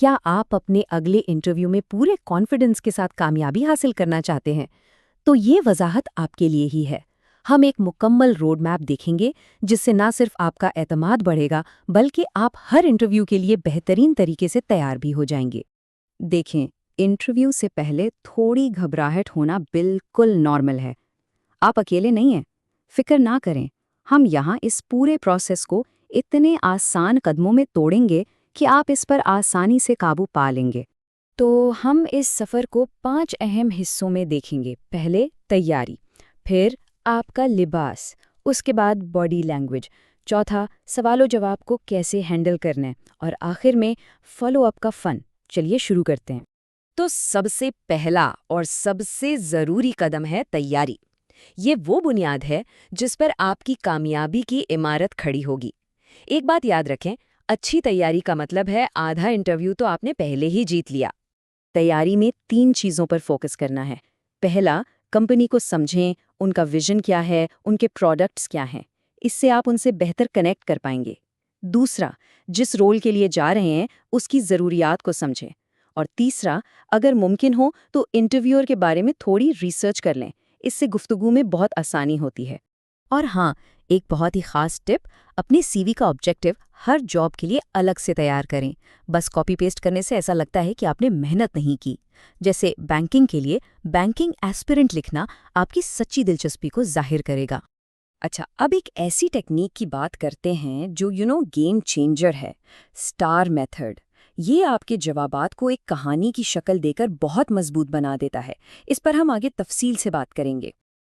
کیا آپ اپنے اگلے انٹرویو میں پورے کانفیڈنس کے ساتھ کامیابی حاصل کرنا چاہتے ہیں؟ تو یہ وضاحت آپ کے لیے ہی ہے۔ ہم ایک مکمل روڈ میپ دیکھیں گے جس سے نہ صرف آپ کا اعتماد بڑھے گا بلکہ آپ ہر انٹرویو کے لیے بہترین طریقے سے تیار بھی ہو جائیں گے۔ دیکھیں، انٹرویو سے پہلے تھوڑی گھبراہٹ ہونا بالکل نارمل ہے۔ آپ اکیلے نہیں ہیں، فکر نہ کریں۔ ہم یہاں اس پورے پروسیس کو اتنے آسان قدموں میں توڑیں گے کہ آپ اس پر آسانی سے قابو پا لیں گے۔ تو ہم اس سفر کو 5 اہم حصوں میں دیکھیں گے۔ پہلے تیاری، پھر آپ کا لباس، اس کے بعد باڈی لینگویج، چوتھا سوال و جواب کو کیسے ہینڈل کرنا ہے، اور آخر میں فالو اپ کا فن۔ چلیے شروع کرتے ہیں۔ تو سب سے پہلا اور سب سے ضروری قدم ہے تیاری۔ یہ وہ بنیاد ہے جس پر آپ کی کامیابی کی عمارت کھڑی ہوگی۔ ایک بات یاد رکھیں، اچھی تیاری کا مطلب ہے آدھا انٹرویو تو آپ نے پہلے ہی جیت لیا۔ تیاری میں 3 چیزوں پر فوکس کرنا ہے۔ پہلا، کمپنی کو سمجھیں، ان کا ویژن کیا ہے، ان کے پروڈکٹس کیا ہیں۔ اس سے آپ ان سے بہتر کنیکٹ کر پائیں گے۔ دوسرا، جس رول کے لیے جا رہے ہیں اس کی ضروریات کو سمجھیں۔ اور تیسرا، اگر ممکن ہو تو انٹرویور کے بارے میں تھوڑی ریسرچ کر لیں۔ اس سے گفتگو میں بہت آسانی ہوتی ہے۔ اور ہاں، ایک بہت ہی خاص ٹپ، اپنی سی وی کا آبجیکٹو ہر جاب کے لیے الگ سے تیار کریں۔ بس کاپی پیسٹ کرنے سے ایسا لگتا ہے کہ آپ نے محنت نہیں کی۔ جیسے بینکنگ کے لیے بینکنگ ایسپیرنٹ لکھنا آپ کی سچی دلچسپی کو ظاہر کرے گا۔ اچھا، اب ایک ایسی ٹیکنیک کی بات کرتے ہیں جو گیم چینجر ہے، سٹار میتھڈ۔ یہ آپ کے جوابات کو ایک کہانی کی شکل دے کر بہت مضبوط بنا دیتا ہے۔ اس پر ہم آگے تفصیل سے بات کریں گے۔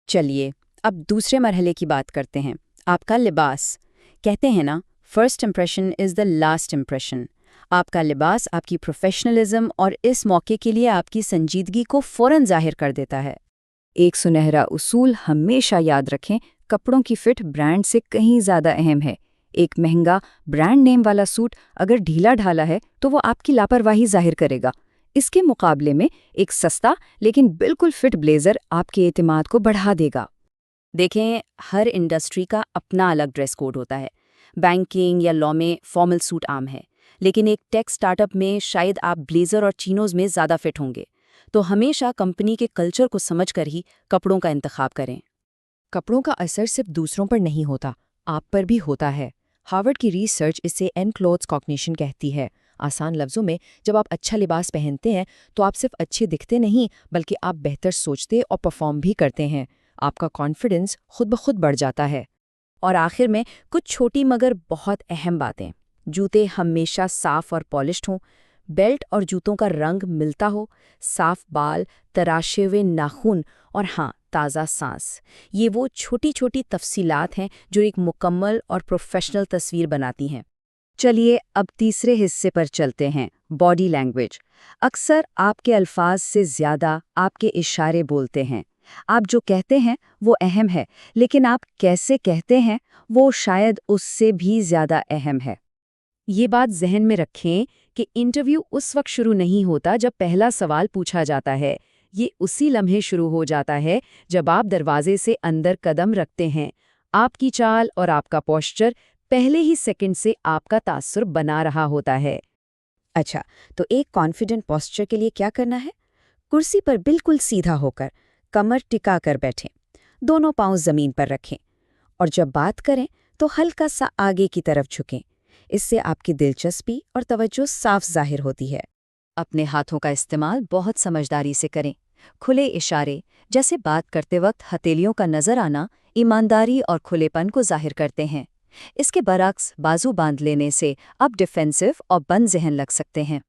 چلیے اب دوسرے مرحلے کی بات کرتے ہیں، آپ کا لباس۔ کہتے ہیں نا، first impression is the last impression. آپ کا لباس آپ کی پروفیشنلزم اور اس موقع کے لیے آپ کی سنجیدگی کو فوراً ظاہر کر دیتا ہے۔ ایک سنہرا اصول ہمیشہ یاد رکھیں، کپڑوں کی فٹ برانڈ سے کہیں زیادہ اہم ہے۔ ایک مہنگا برانڈ نیم والا سوٹ اگر ڈھیلا ڈھالا ہے تو وہ آپ کی لاپرواہی ظاہر کرے گا۔ اس کے مقابلے میں ایک سستا لیکن بالکل فٹ بلیزر آپ کے اعتماد کو بڑھا دے گا۔ دیکھیں، ہر انڈسٹری کا اپنا الگ ڈریس کوڈ ہوتا ہے۔ بینکنگ یا لاء میں فارمل سوٹ عام ہے، لیکن ایک ٹیک سٹارٹ اپ میں شاید آپ بلیزر اور چینوز میں زیادہ فٹ ہوں گے۔ تو ہمیشہ کمپنی کے کلچر کو سمجھ کر ہی کپڑوں کا انتخاب کریں۔ کپڑوں کا اثر صرف دوسروں پر نہیں ہوتا، آپ پر بھی ہوتا ہے۔ ہارورڈ کی ریسرچ اسے کلوتھس کاگنیشن کہتی ہے۔ آسان لفظوں میں، جب آپ اچھا لباس پہنتے ہیں تو آپ صرف اچھے دکھتے نہیں بلکہ آپ بہتر سوچتے اور پرفارم بھی کرتے ہیں۔ آپ کا کانفیڈنس خود بخود بڑھ جاتا ہے۔ اور آخر میں کچھ چھوٹی مگر بہت اہم باتیں۔ جوتے ہمیشہ صاف اور پالشڈ ہوں، بیلٹ اور جوتوں کا رنگ ملتا ہو، صاف بال، تراشے ہوئے ناخن، اور ہاں، تازہ سانس۔ یہ وہ چھوٹی چھوٹی تفصیلات ہیں جو ایک مکمل اور پروفیشنل تصویر بناتی ہیں۔ چلیے اب تیسرے حصے پر چلتے ہیں، باڈی لینگویج۔ اکثر آپ کے الفاظ سے زیادہ آپ کے اشارے بولتے ہیں۔ آپ جو کہتے ہیں وہ اہم ہے، لیکن آپ کیسے کہتے ہیں وہ شاید اس سے بھی زیادہ اہم ہے۔ یہ بات ذہن میں رکھیں کہ انٹرویو اس وقت شروع نہیں ہوتا جب پہلا سوال پوچھا جاتا ہے۔ یہ اسی لمحے شروع ہو جاتا ہے جب آپ دروازے سے اندر قدم رکھتے ہیں۔ آپ کی چال اور آپ کا پوسچر پہلے ہی سیکنڈ سے آپ کا تاثر بنا رہا ہوتا ہے۔ اچھا، تو ایک کانفیڈنٹ پوسچر کے لیے کیا کرنا ہے؟ کرسی پر بالکل سیدھا ہو کر، کمر ٹکا کر بیٹھیں، دونوں پاؤں زمین پر رکھیں، اور جب بات کریں تو ہلکا سا آگے کی طرف جھکیں۔ اس سے آپ کی دلچسپی اور توجہ صاف ظاہر ہوتی ہے۔ اپنے ہاتھوں کا استعمال بہت سمجھداری سے کریں۔ کھلے اشارے، جیسے بات کرتے وقت ہتھیلیوں کا نظر آنا، ایمانداری اور کھلے پن کو ظاہر کرتے ہیں۔ اس کے برعکس بازو باندھ لینے سے آپ ڈیفینسو اور بند ذہن لگ سکتے ہیں۔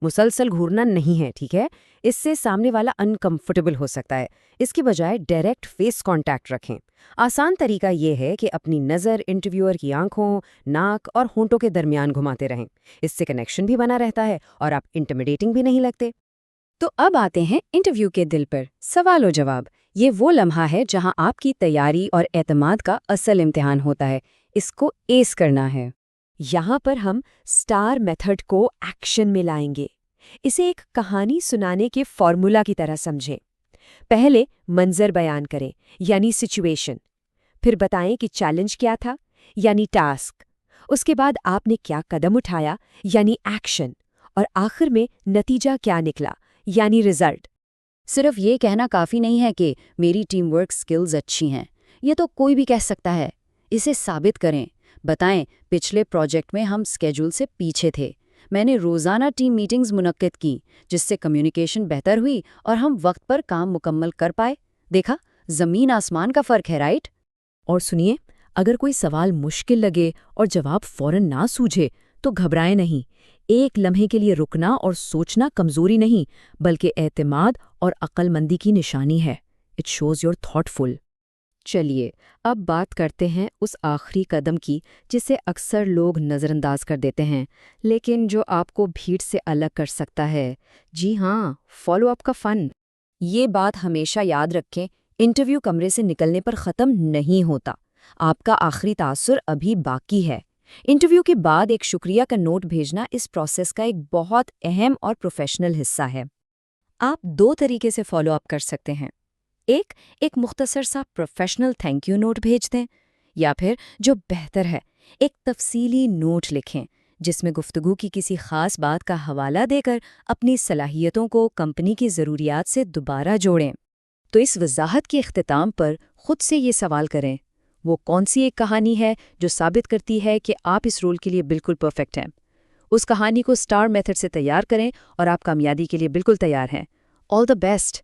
مسلسل گھورنا نہیں ہے، ٹھیک ہے؟ اس سے سامنے والا انکمفرٹیبل ہو سکتا ہے۔ اس کے بجائے ڈائریکٹ فیس کانٹیکٹ رکھیں۔ آسان طریقہ یہ ہے کہ اپنی نظر انٹرویور کی آنکھوں، ناک اور ہونٹوں کے درمیان گھماتے رہیں۔ اس سے کنیکشن بھی بنا رہتا ہے اور آپ انٹیمیڈیٹنگ بھی نہیں لگتے۔ تو اب آتے ہیں انٹرویو کے دل پر، سوال و جواب۔ یہ وہ لمحہ ہے جہاں آپ کی تیاری اور اعتماد کا اصل امتحان ہوتا ہے۔ اس کو ایس کرنا ہے۔ یہاں پر ہم سٹار میتھڈ کو ایکشن میں لائیں گے۔ اسے ایک کہانی سنانے کے فارمولا کی طرح سمجھیں۔ پہلے منظر بیان کریں، یعنی سچویشن، پھر بتائیں کہ چیلنج کیا تھا، یعنی ٹاسک۔ اس کے بعد آپ نے کیا قدم اٹھایا، یعنی ایکشن، اور آخر میں نتیجہ کیا نکلا، یعنی رزلٹ۔ صرف یہ کہنا کافی نہیں ہے کہ میری ٹیم ورک سکلز اچھی ہیں، یہ تو کوئی بھی کہہ سکتا ہے۔ اسے ثابت کریں، بتائیں پچھلے پروجیکٹ میں ہم اسکیجول سے پیچھے تھے، میں نے روزانہ ٹیم میٹنگز منعقد کی جس سے کمیونیکیشن بہتر ہوئی اور ہم وقت پر کام مکمل کر پائے۔ دیکھا، زمین آسمان کا فرق ہے، رائٹ؟ اور سنیے، اگر کوئی سوال مشکل لگے اور جواب فوراً نہ سوجھے تو گھبرائیں نہیں۔ ایک لمحے کے لیے رکنا اور سوچنا کمزوری نہیں بلکہ اعتماد اور عقل مندی کی نشانی ہے۔ It shows your thoughtful. چلیے اب بات کرتے ہیں اس آخری قدم کی جسے اکثر لوگ نظر انداز کر دیتے ہیں، لیکن جو آپ کو بھیڑ سے الگ کر سکتا ہے۔ جی ہاں، فالو اپ کا فن۔ یہ بات ہمیشہ یاد رکھیں، انٹرویو کمرے سے نکلنے پر ختم نہیں ہوتا، آپ کا آخری تاثر ابھی باقی ہے۔ انٹرویو کے بعد ایک شکریہ کا نوٹ بھیجنا اس پروسیس کا ایک بہت اہم اور پروفیشنل حصہ ہے۔ آپ دو طریقے سے فالو اپ کر سکتے ہیں۔ ایک مختصر سا پروفیشنل تھینک یو نوٹ بھیج دیں، یا پھر جو بہتر ہے ایک تفصیلی نوٹ لکھیں جس میں گفتگو کی کسی خاص بات کا حوالہ دے کر اپنی صلاحیتوں کو کمپنی کی ضروریات سے دوبارہ جوڑیں۔ تو اس وضاحت کے اختتام پر خود سے یہ سوال کریں، وہ کون سی ایک کہانی ہے جو ثابت کرتی ہے کہ آپ اس رول کے لیے بالکل پرفیکٹ ہیں؟ اس کہانی کو سٹار میتھڈ سے تیار کریں اور آپ کامیابی کے لیے بالکل تیار ہیں۔ آل دی بیسٹ!